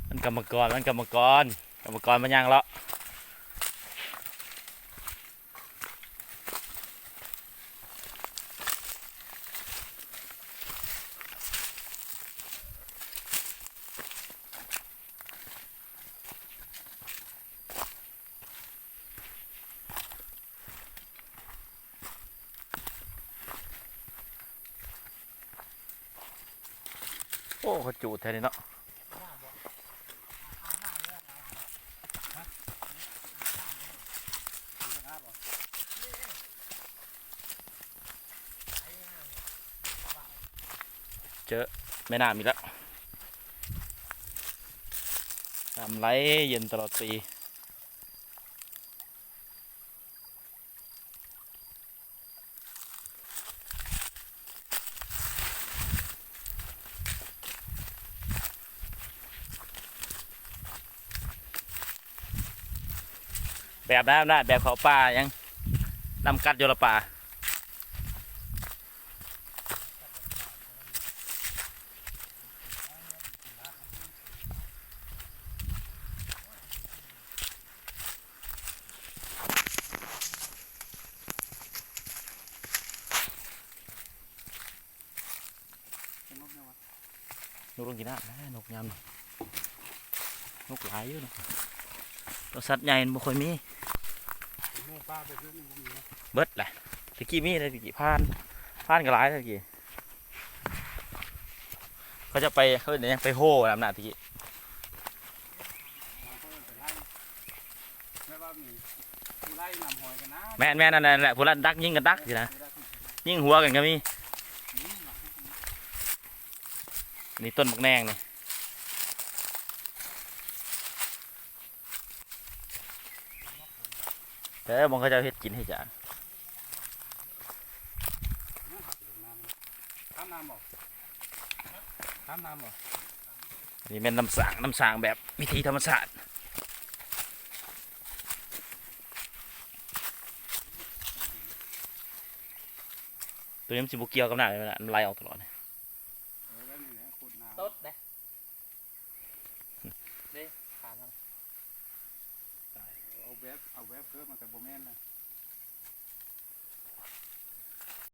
มันกรรมกรมันยังเลาะโอ้เขาจูดแท้เลยเนาะเจอแม่น้ำอีกแล้วน้ำไหลเย็นตลอดปีแบบน้ำแบบเขาป่ายังนำกัดโยละป่านกลงกินน้ำนกยำนกหลายอยู่เนาะตัวสัตว์ใหญ่มันบ่ค่อยมีเบิดแหละตะกี้มีเลยตะกี้พานก็หลายตะกี้เขาจะไปเขาเนี่ยไปโห่ลำหนาตะกี้แม่นนั่นแหละพวกนั้นดักยิงกันดักสินะยิงหัวกันก็มีนี่ต้นบักแนงนี่แต่บางเขาจะเฮ็ดกินให้จางนี่เป็นน้ำสางแบบวิธีธรรมชาติตัวนี้มันสิบุเกียวกับหน้าเลยมันไหลออกตลอดต้นเด้ขาดเอาแวบเพิ่มมันแต่โบแมนเลย